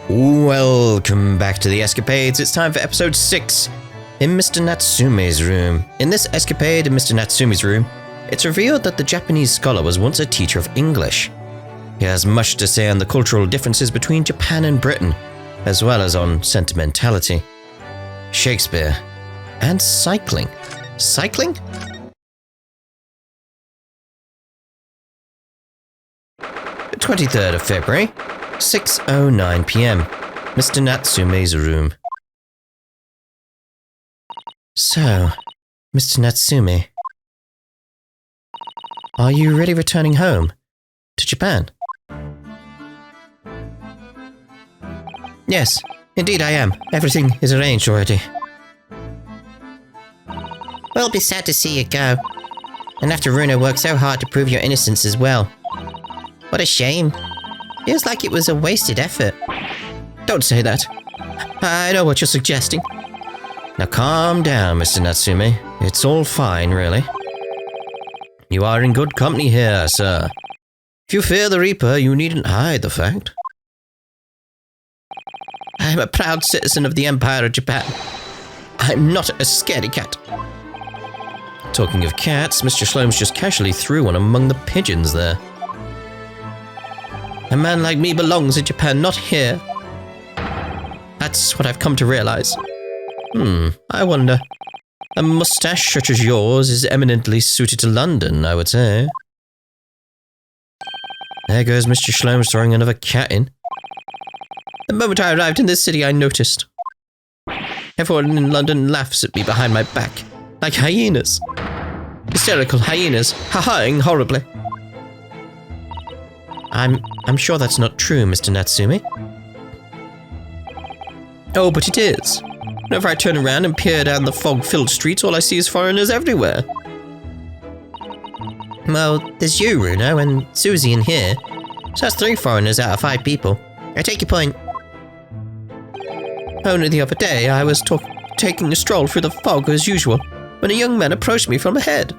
Welcome back to the Escapades. It's time for episode 6 in Mr. Natsume's room. In this escapade in Mr. Natsume's room, it's revealed that the Japanese scholar was once a teacher of English. He has much to say on the cultural differences between Japan and Britain, as well as on sentimentality, Shakespeare, and cycling. Cycling? The 23rd of February, 6:09 p.m. Mr. Natsume's room. So, Mr. Natsume, are you really returning home to Japan? Yes, indeed I am. Everything is arranged already. We'll be sad to see you go. And after Runa worked so hard to prove your innocence as well. What a shame. Feels like it was a wasted effort. Don't say that. I know what you're suggesting. Now calm down, Mr. Natsume. It's all fine, really. You are in good company here, sir. If you fear the Reaper, you needn't hide the fact. I'm a proud citizen of the Empire of Japan. I'm not a scaredy cat. Talking of cats, Mr. Shlomes just casually threw one among the pigeons there. A man like me belongs in Japan, not here. That's what I've come to realize. I wonder. A mustache such as yours is eminently suited to London, I would say. There goes Mr. Shlomes throwing another cat in. The moment I arrived in this city, I noticed. Everyone in London laughs at me behind my back, like hyenas. Hysterical hyenas, ha-haing horribly. I'm sure that's not true, Mr. Natsume. Oh, but it is. Whenever I turn around and peer down the fog-filled streets, all I see is foreigners everywhere. Well, there's you, Runo, and Susie in here. So that's 3 foreigners out of 5 people. I take your point. Only the other day, I was taking a stroll through the fog as usual, when a young man approached me from ahead.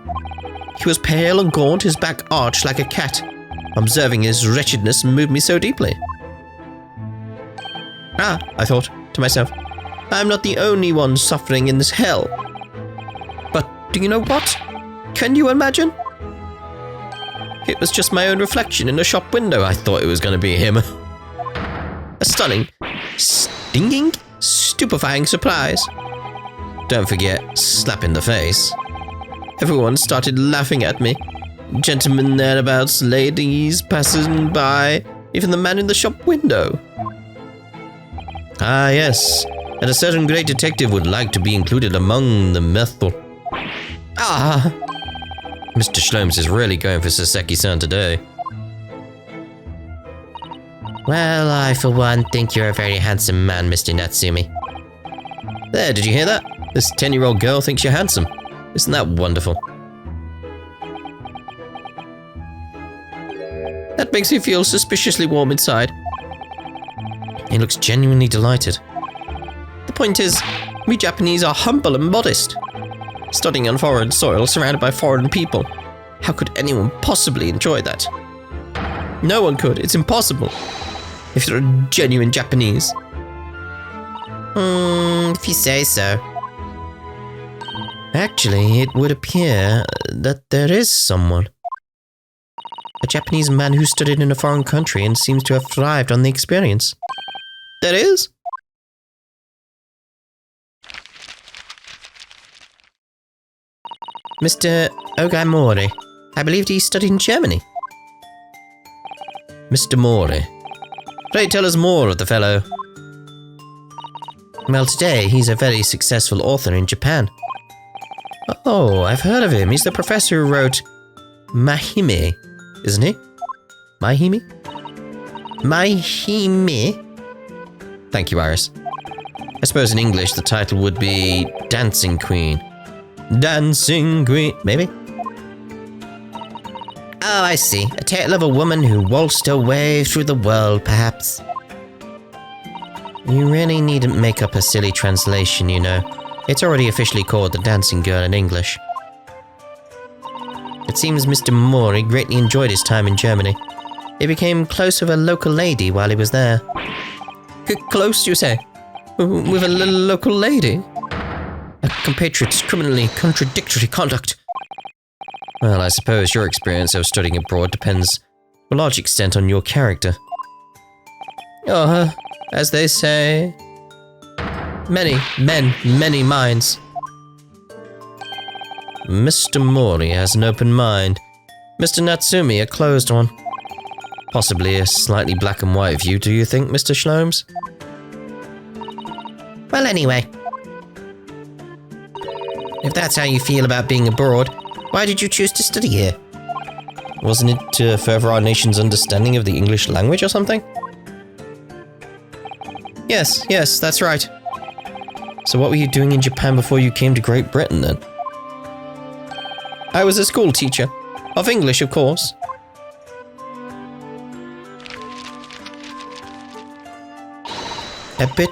He was pale and gaunt, his back arched like a cat. Observing his wretchedness moved me so deeply. Ah, I thought to myself, I'm not the only one suffering in this hell. But do you know what? Can you imagine? It was just my own reflection in a shop window. I thought it was going to be him. A stunning, stinging, stupefying surprise. Don't forget, slap in the face. Everyone started laughing at me. Gentlemen thereabouts, ladies passing by, even the man in the shop window. Ah, yes, and a certain great detective would like to be included among the method. Ah! Mr. Shlomes is really going for Saseki-san today. Well, I for one think you're a very handsome man, Mr. Natsume. There, did you hear that? This 10-year-old girl thinks you're handsome. Isn't that wonderful? That makes me feel suspiciously warm inside. He looks genuinely delighted. The point is, we Japanese are humble and modest. Studying on foreign soil, surrounded by foreign people. How could anyone possibly enjoy that? No one could. It's impossible. If you're a genuine Japanese. If you say so. Actually, it would appear that there is someone. A Japanese man who studied in a foreign country and seems to have thrived on the experience. There is? Mr. Ogai-Mori. I believed he studied in Germany. Mr. Mori. Pray tell us more of the fellow. Well, today he's a very successful author in Japan. Oh, I've heard of him. He's the professor who wrote Mahime, isn't he? Mahime? Mahime? Thank you, Iris. I suppose in English the title would be Dancing Queen. Dancing Queen, maybe? Oh, I see. A tale of a woman who waltzed her way through the world, perhaps. You really needn't make up a silly translation, you know. It's already officially called The Dancing Girl in English. It seems Mr. Mori greatly enjoyed his time in Germany. He became close with a local lady while he was there. Close, you say? With a local lady? A compatriot's criminally contradictory conduct. Well, I suppose your experience of studying abroad depends to a large extent on your character. As they say, many minds. Mr. Mori has an open mind. Mr. Natsume, a closed one. Possibly a slightly black and white view, do you think, Mr. Shlomes? Well, anyway. If that's how you feel about being abroad, why did you choose to study here? Wasn't it to further our nation's understanding of the English language or something? Yes, that's right. So what were you doing in Japan before you came to Great Britain then? I was a school teacher. Of English, of course. A bit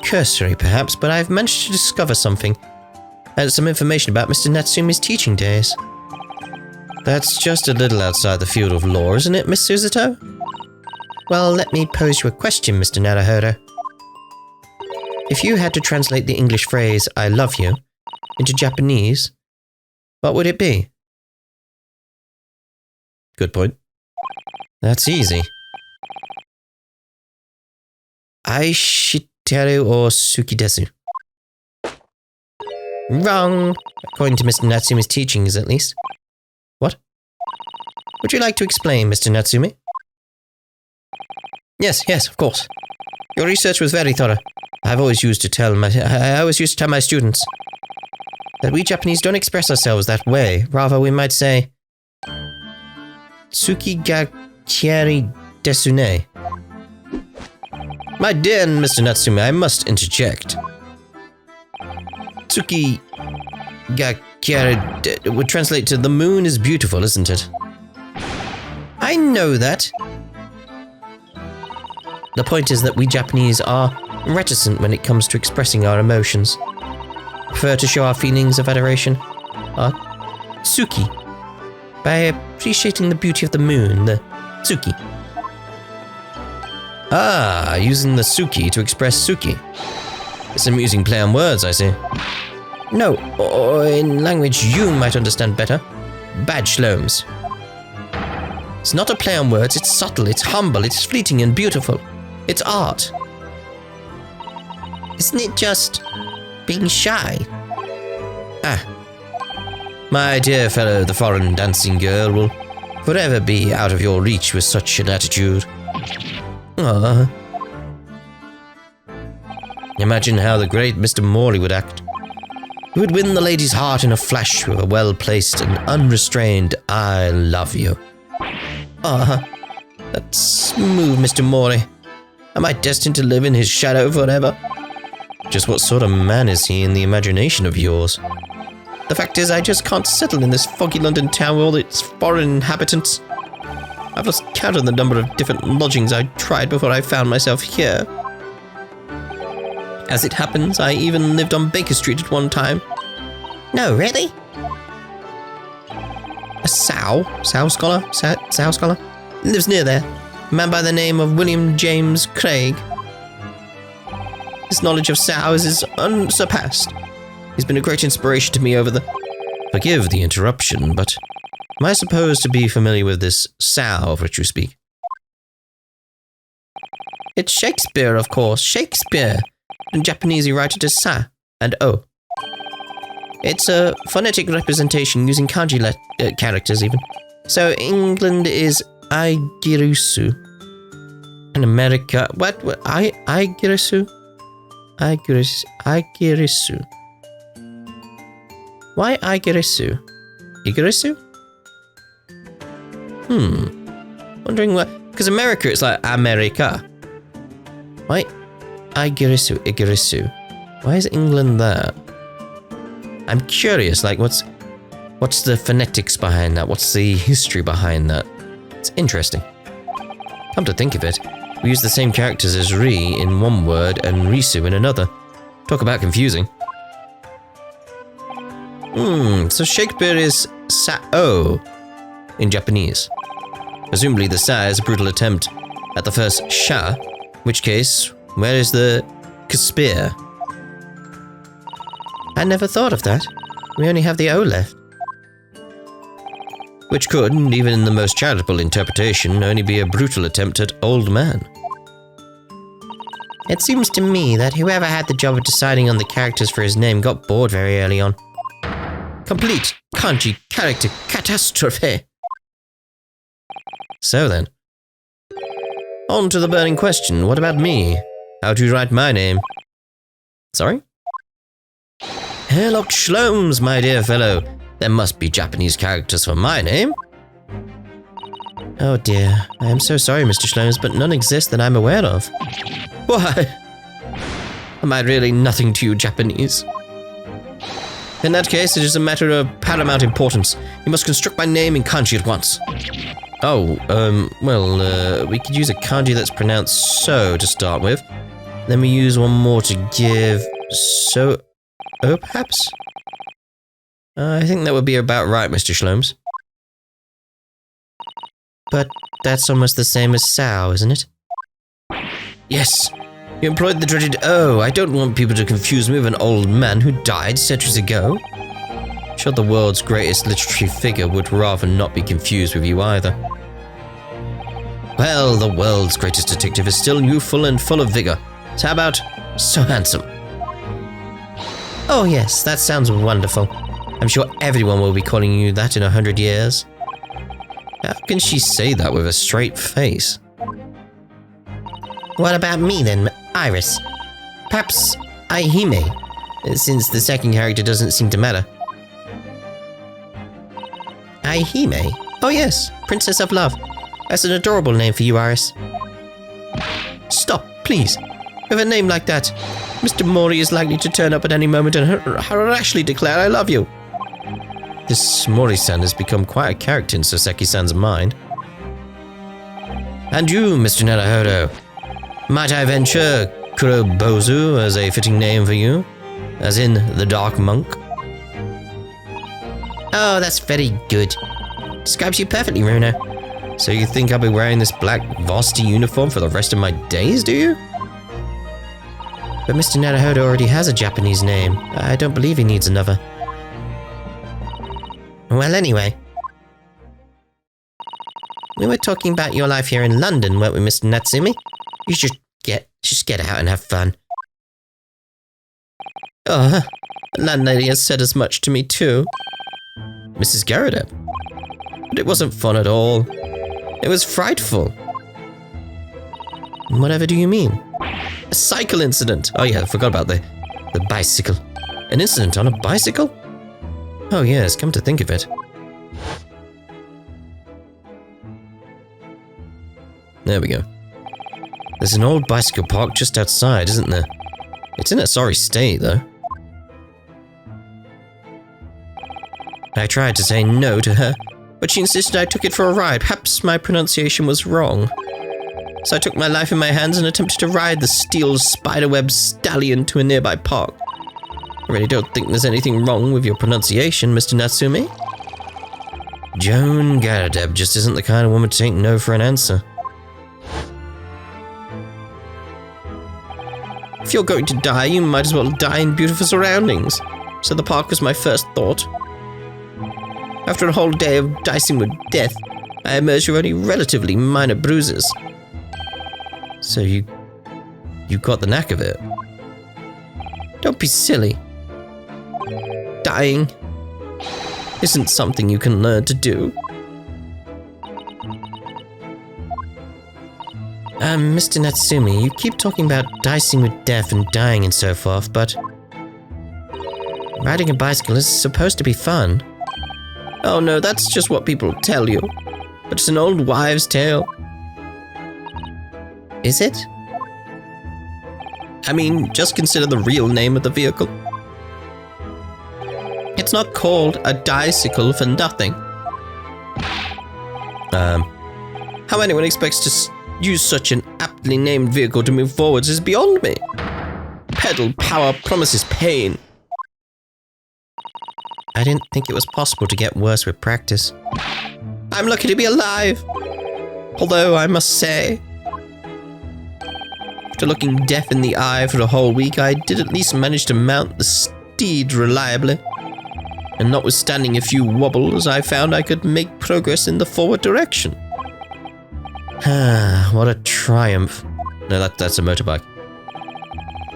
cursory, perhaps, but I've managed to discover something. Some information about Mr. Natsume's teaching days. That's just a little outside the field of law, isn't it, Miss Suzuto? Well, let me pose you a question, Mr. Naruhodo. If you had to translate the English phrase, I love you, into Japanese, what would it be? Good point. That's easy. Aishiteru or suki desu? Wrong, according to Mr. Natsume's teachings, at least. What? Would you like to explain, Mr. Natsume? Yes, of course. Your research was very thorough. I always used to tell my students that we Japanese don't express ourselves that way. Rather, we might say, Tsuki ga kyari desu ne. My dear Mr. Natsume, I must interject. Tsuki ga kyari would translate to the moon is beautiful, isn't it? I know that. The point is that we Japanese are reticent when it comes to expressing our emotions. Prefer to show our feelings of adoration, our tsuki, by appreciating the beauty of the moon, the tsuki. Ah, using the tsuki to express suki. It's an amusing play on words, I see. No, or in language you might understand better. Bad Shlomes. It's not a play on words, it's subtle, it's humble, it's fleeting and beautiful. It's art. Isn't it just being shy? Ah. My dear fellow, the foreign dancing girl will forever be out of your reach with such an attitude. Ah. Imagine how the great Mr. Mori would act. He would win the lady's heart in a flash with a well-placed and unrestrained I love you. Ah. That smooth Mr. Mori. Am I destined to live in his shadow forever? Just what sort of man is he in the imagination of yours? The fact is, I just can't settle in this foggy London town with all its foreign inhabitants. I've lost count of the number of different lodgings I tried before I found myself here. As it happens, I even lived on Baker Street at one time. No, really? A Sao scholar, lives near there. A man by the name of William James Craig. His knowledge of Sao is unsurpassed. He's been a great inspiration to me over the... Forgive the interruption, but am I supposed to be familiar with this Sao of which you speak? It's Shakespeare, of course. Shakespeare. In Japanese, you write it as Sa and O. It's a phonetic representation using kanji characters, even. So England is Aigirusu. And America... What? Aigirusu? Igirisu. Why Igirisu? Igirisu? Wondering what... Because America, it's like America. Why Igirisu? Why is England there? I'm curious, like, what's the phonetics behind that? What's the history behind that? It's interesting. Come to think of it, we use the same characters as Ri in one word and Risu in another. Talk about confusing. So Shakespeare is Sao in Japanese. Presumably the Sa is a brutal attempt at the first Sha, in which case Where is the Caspir? I never thought of that. We only have the O left. Which could, even in the most charitable interpretation, only be a brutal attempt at old man. It seems to me that whoever had the job of deciding on the characters for his name got bored very early on. Complete kanji character catastrophe. So then. On to the burning question, what about me? How do you write my name? Sorry? Herlock Sholmes, my dear fellow. There must be Japanese characters for my name. Oh dear, I am so sorry, Mr. Sholmes, but none exist that I'm aware of. Why? Am I really nothing to you Japanese? In that case, it is a matter of paramount importance. You must construct my name in kanji at once. Oh, we could use a kanji that's pronounced so to start with. Then we use one more to give so... Oh, perhaps? I think that would be about right, Mr. Sholmes. But that's almost the same as Sao, isn't it? Yes. You employed the dreaded O. I don't want people to confuse me with an old man who died centuries ago. I'm sure the world's greatest literary figure would rather not be confused with you either. Well, the world's greatest detective is still youthful and full of vigor. So how about so handsome? Oh yes, that sounds wonderful. I'm sure everyone will be calling you that in 100 years. How can she say that with a straight face? What about me then, Iris? Perhaps Aihime, since the second character doesn't seem to matter. Aihime? Oh yes, Princess of Love. That's an adorable name for you, Iris. Stop, please. With a name like that, Mr. Mori is likely to turn up at any moment and rashly declare I love you. This Mori-san has become quite a character in Soseki-san's mind. And you, Mr. Naruhodo, might I venture Kurobozu as a fitting name for you? As in the Dark Monk? Oh, that's very good. Describes you perfectly, Runa. So you think I'll be wearing this black varsity uniform for the rest of my days, do you? But Mr. Naruhodo already has a Japanese name. I don't believe he needs another. Well, anyway. We were talking about your life here in London, weren't we, Mr. Natsume? You should just get out and have fun. Oh, the landlady has said as much to me too. Mrs. Garrett. But it wasn't fun at all. It was frightful. Whatever do you mean? A cycle incident. Oh yeah, I forgot about the bicycle. An incident on a bicycle? Oh yes, come to think of it. There we go. There's an old bicycle park just outside, isn't there? It's in a sorry state, though. I tried to say no to her, but she insisted I took it for a ride. Perhaps my pronunciation was wrong. So I took my life in my hands and attempted to ride the steel spiderweb stallion to a nearby park. I really don't think there's anything wrong with your pronunciation, Mr. Natsume. Joan Garadeb just isn't the kind of woman to take no for an answer. If you're going to die, you might as well die in beautiful surroundings. So the park was my first thought. After a whole day of dicing with death, I emerged with only relatively minor bruises. So you got the knack of it. Don't be silly. Dying isn't something you can learn to do. Mr. Natsume, you keep talking about dicing with death and dying and so forth, but riding a bicycle is supposed to be fun. Oh no, that's just what people tell you. But it's an old wives' tale. Is it? I mean, just consider the real name of the vehicle. It's not called a dicycle for nothing. How anyone expects to use such an aptly named vehicle to move forwards is beyond me. Pedal power promises pain. I didn't think it was possible to get worse with practice. I'm lucky to be alive. Although I must say, After looking death in the eye for a whole week, I did at least manage to mount the steed reliably. And notwithstanding a few wobbles, I found I could make progress in the forward direction. What a triumph. No, that's a motorbike.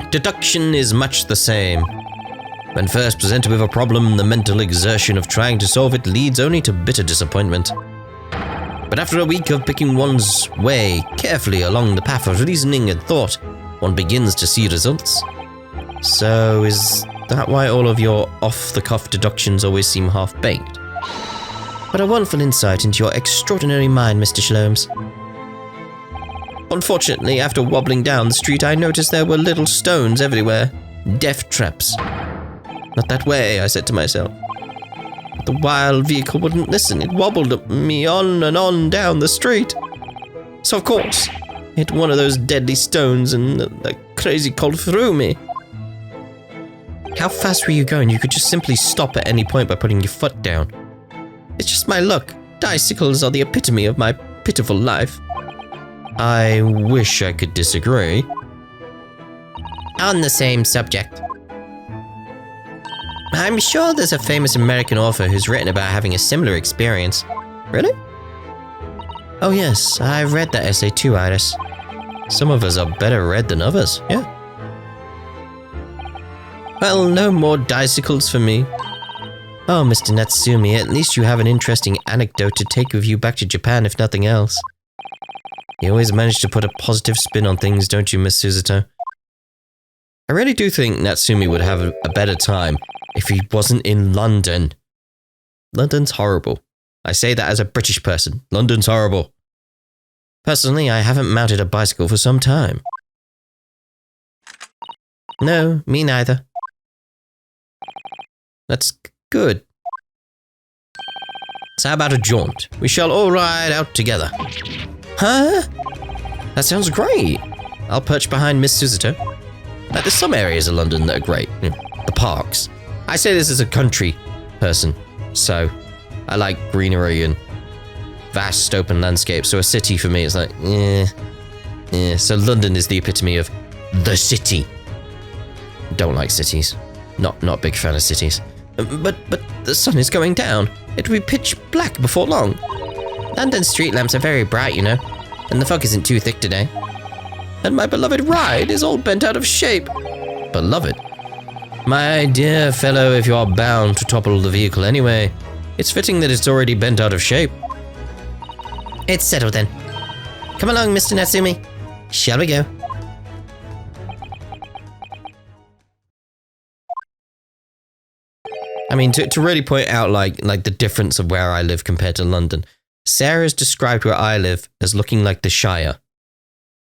Deduction is much the same. When first presented with a problem, the mental exertion of trying to solve it leads only to bitter disappointment. But after a week of picking one's way carefully along the path of reasoning and thought, one begins to see results. So is that why all of your off-the-cuff deductions always seem half-baked? What a wonderful insight into your extraordinary mind, Mr. Shlomes. Unfortunately, after wobbling down the street, I noticed there were little stones everywhere. Death traps. Not that way, I said to myself. But the wild vehicle wouldn't listen. It wobbled me on and on down the street. So of course, I hit one of those deadly stones and that crazy cold threw me. How fast were you going? You could just simply stop at any point by putting your foot down. It's just my luck. Bicycles are the epitome of my pitiful life. I wish I could disagree. On the same subject. I'm sure there's a famous American author who's written about having a similar experience. Really? Oh yes, I've read that essay too, Iris. Some of us are better read than others, yeah. Well, no more bicycles for me. Oh, Mr. Natsume, at least you have an interesting anecdote to take with you back to Japan, if nothing else. You always manage to put a positive spin on things, don't you, Miss Suzuto? I really do think Natsume would have a better time if he wasn't in London. London's horrible. I say that as a British person. London's horrible. Personally, I haven't mounted a bicycle for some time. No, me neither. That's good. So how about a jaunt? We shall all ride out together. Huh? That sounds great. I'll perch behind Miss Suzuto. There's some areas of London that are great. The parks. I say this as a country person, so I like greenery and vast open landscapes. So a city for me is like, So London is the epitome of the city. Don't like cities. Not a big fan of cities. But the sun is going down. It will be pitch black before long. London street lamps are very bright, you know, and the fog isn't too thick today. And my beloved ride is all bent out of shape. Beloved? My dear fellow, if you are bound to topple the vehicle anyway, it's fitting that it's already bent out of shape. It's settled then. Come along, Mr. Natsume. Shall we go? I mean, to really point out like the difference of where I live compared to London, Sarah's described where I live as looking like the Shire.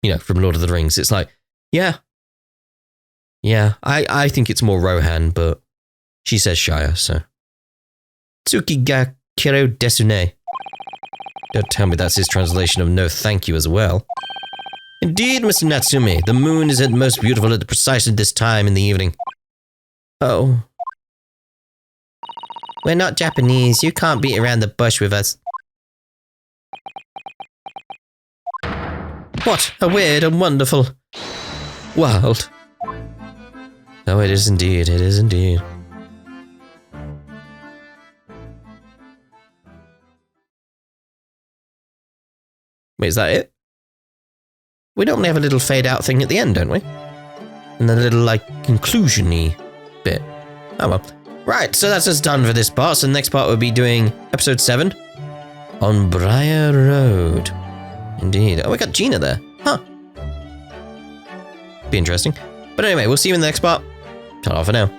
You know, from Lord of the Rings. It's like, yeah, I think it's more Rohan, but she says Shire, so. Tsuki ga kiro desune. Don't tell me that's his translation of no thank you as well. Indeed, Mr. Natsume, the moon is at most beautiful at precisely this time in the evening. Oh. We're not Japanese. You can't beat around the bush with us. What a weird and wonderful world. Oh, it is indeed. It is indeed. Wait, is that it? We normally have a little fade out thing at the end, don't we? And then a little, like, conclusion-y bit. Oh well. Right, so that's us done for this part. So the next part we'll be doing episode 7 on Briar Road. Indeed. Oh, we got Gina there. Huh. Be interesting. But anyway, we'll see you in the next part. Ta-ra for now.